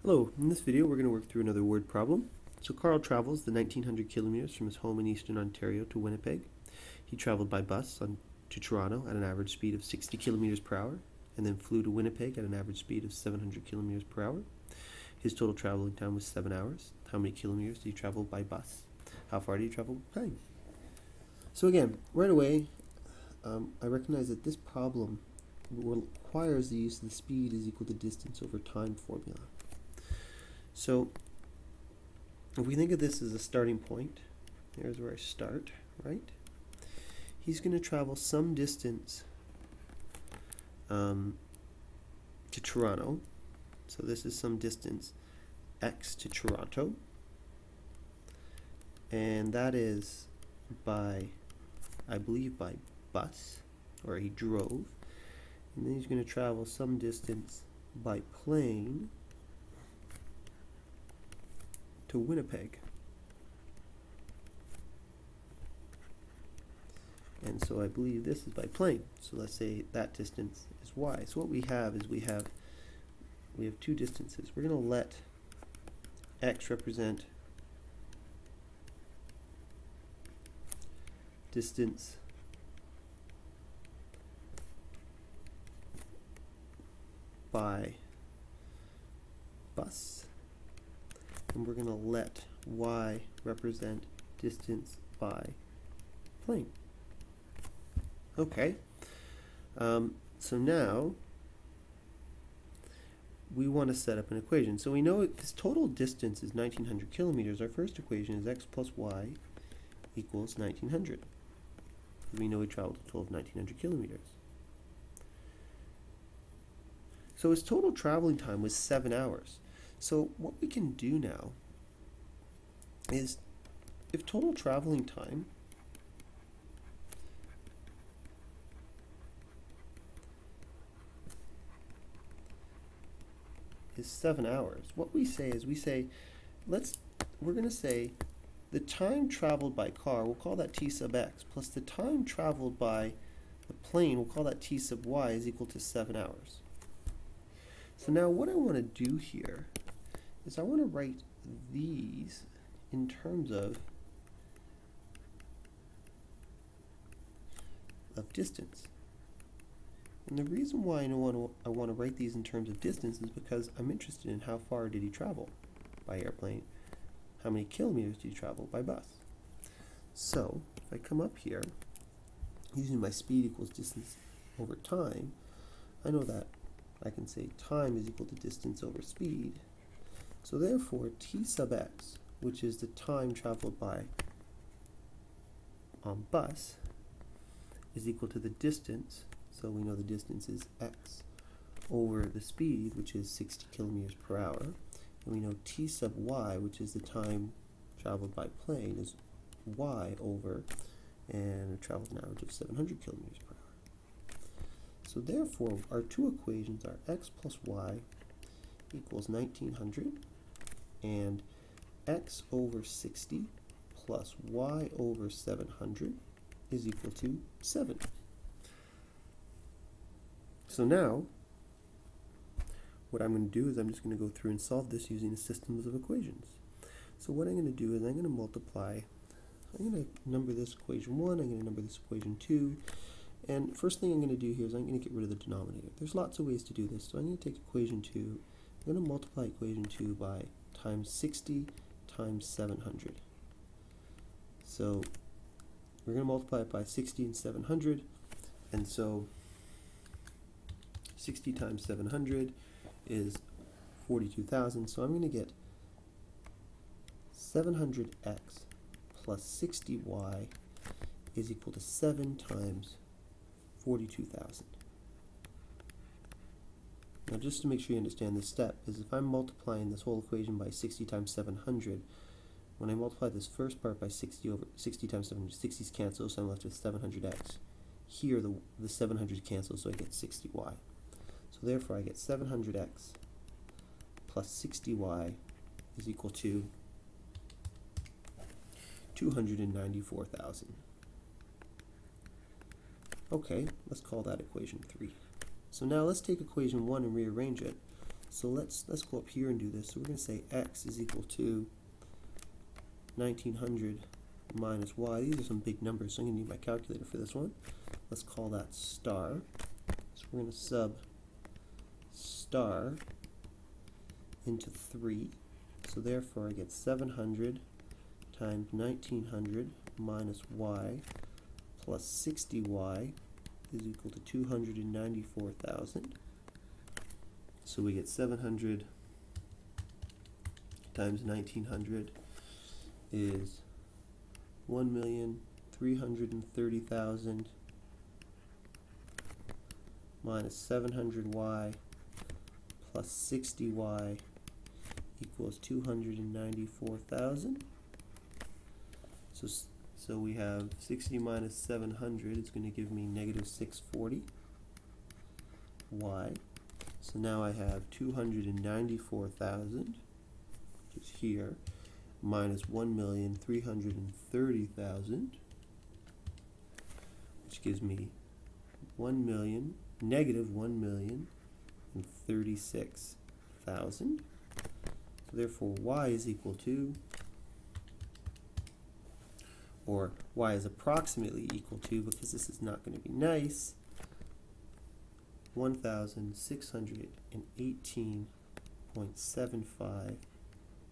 Hello, in this video we're going to work through another word problem. So Carl travels the 1900 kilometers from his home in eastern Ontario to Winnipeg. He traveled by bus to Toronto at an average speed of 60 kilometers per hour and then flew to Winnipeg at an average speed of 700 kilometers per hour. His total traveling time was 7 hours. How many kilometers did he travel by bus? How far did he travel by plane? So again, right away, I recognize that this problem requires the use of the speed is equal to distance over time formula. So if we think of this as a starting point, here's where I start, right? He's going to travel some distance to Toronto. So this is some distance x to Toronto. And that is by, I believe, by bus, or he drove. And then he's going to travel some distance by plane to Winnipeg. And so I believe this is by plane. So let's say that distance is y. So what we have is we have two distances. We're going to let x represent distance by bus, and we're going to let y represent distance by plane. Okay, so now we want to set up an equation. So we know this total distance is 1900 kilometers. Our first equation is x plus y equals 1900. We know we traveled a total of 1900 kilometers. So his total traveling time was 7 hours. So what we can do now is, if total traveling time is 7 hours, what we say is we're going to say the time traveled by car, we'll call that t sub x, plus the time traveled by the plane, we'll call that t sub y, is equal to 7 hours. So now what I want to do here is I want to write these in terms of distance. And the reason why I want to write these in terms of distance is because I'm interested in how far did he travel by airplane, how many kilometers did he travel by bus. So if I come up here, using my speed equals distance over time, I know that I can say time is equal to distance over speed. So therefore t sub x, which is the time traveled by bus, is equal to the distance, so we know the distance is x, over the speed, which is 60 kilometers per hour. And we know t sub y, which is the time traveled by plane, is y over, and it traveled an average of 700 kilometers per hour. So therefore, our two equations are x plus y equals 1900, and x over 60 plus y over 700 is equal to 7. So now, what I'm going to do is I'm just going to go through and solve this using a system of equations. So what I'm going to do is I'm going to multiply, I'm going to number this equation 1, I'm going to number this equation 2, and first thing I'm going to do here is I'm going to get rid of the denominator. There's lots of ways to do this, so I'm going to take equation 2, I'm going to multiply equation 2 by times 60 times 700. So we're going to multiply it by 60 and 700, and so 60 times 700 is 42,000, so I'm going to get 700x plus 60y is equal to 7 times 42,000. Now just to make sure you understand this step, is if I'm multiplying this whole equation by 60 times 700, when I multiply this first part by 60 over 60 times 700, 60's cancel, so I'm left with 700x. Here the 700 cancel, so I get 60y. So therefore I get 700x plus 60y is equal to 294,000. Okay, let's call that equation 3. So now let's take equation 1 and rearrange it. So let's go up here and do this. So we're going to say x is equal to 1900 minus y. These are some big numbers, so I'm going to need my calculator for this one. Let's call that star. So we're going to sub star into 3. So therefore I get 700 times 1900 minus y plus 60y is equal to 294,000. So we get 700 times 1900 is 1,330,000 minus 700y plus 60y equals 294,000. So we have 60 minus 700 is going to give me negative 640 y. So now I have 294,000, which is here, minus 1,330,000, which gives me negative 1,036,000. So therefore y is equal to, or y is approximately equal to, because this is not going to be nice, 1,618.75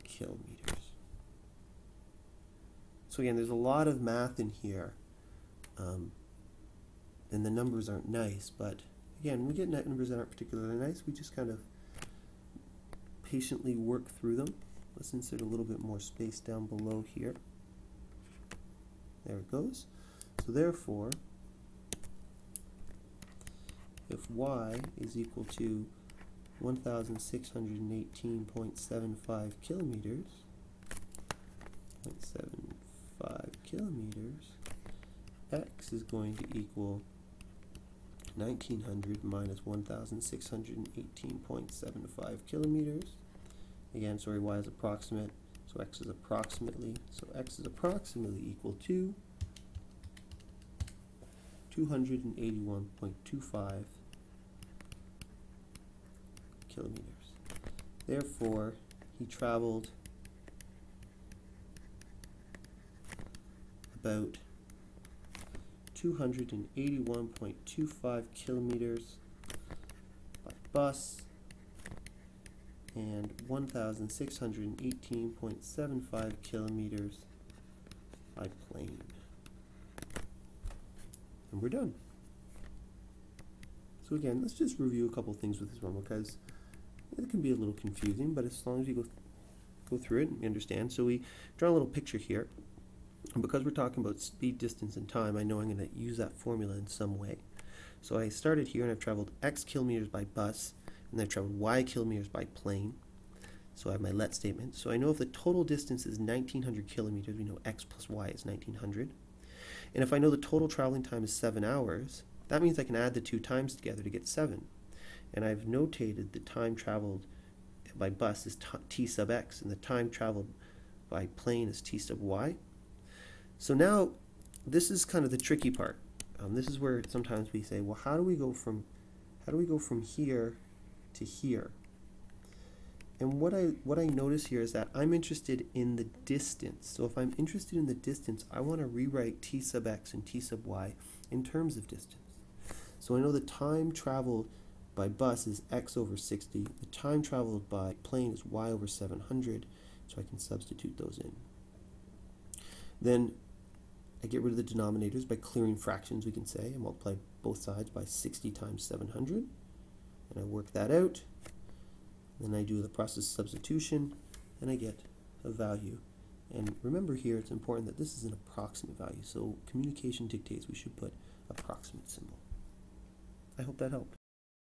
kilometers. So again, there's a lot of math in here, and the numbers aren't nice, but again, when we get numbers that aren't particularly nice, we just kind of patiently work through them. Let's insert a little bit more space down below here. There it goes. So therefore, if y is equal to 1,618.75 kilometers, x is going to equal 1900 minus 1,618.75 kilometers. Again, sorry, y is approximate, so x is approximately equal to 281.25 kilometers. Therefore, he traveled about 281.25 kilometers by bus and 1,618.75 kilometers by plane. And we're done. So again, let's just review a couple things with this one, because it can be a little confusing, but as long as you go through it and you understand. So we draw a little picture here. And because we're talking about speed, distance, and time, I know I'm going to use that formula in some way. So I started here and I've traveled x kilometers by bus, and I've traveled y kilometers by plane. So I have my let statement. So I know if the total distance is 1900 kilometers, we know x plus y is 1900. And if I know the total traveling time is 7 hours, that means I can add the two times together to get 7. And I've notated the time traveled by bus is t sub x, and the time traveled by plane is t sub y. So now, this is kind of the tricky part. This is where sometimes we say, well, how do we go from here to here? And what I notice here is that I'm interested in the distance. So if I'm interested in the distance, I want to rewrite t sub x and t sub y in terms of distance. So I know the time traveled by bus is x over 60. The time traveled by plane is y over 700. So I can substitute those in. Then I get rid of the denominators by clearing fractions, we can say. I multiply both sides by 60 times 700. And I work that out. Then I do the process of substitution, and I get a value. And remember here, it's important that this is an approximate value. So communication dictates we should put approximate symbol. I hope that helped.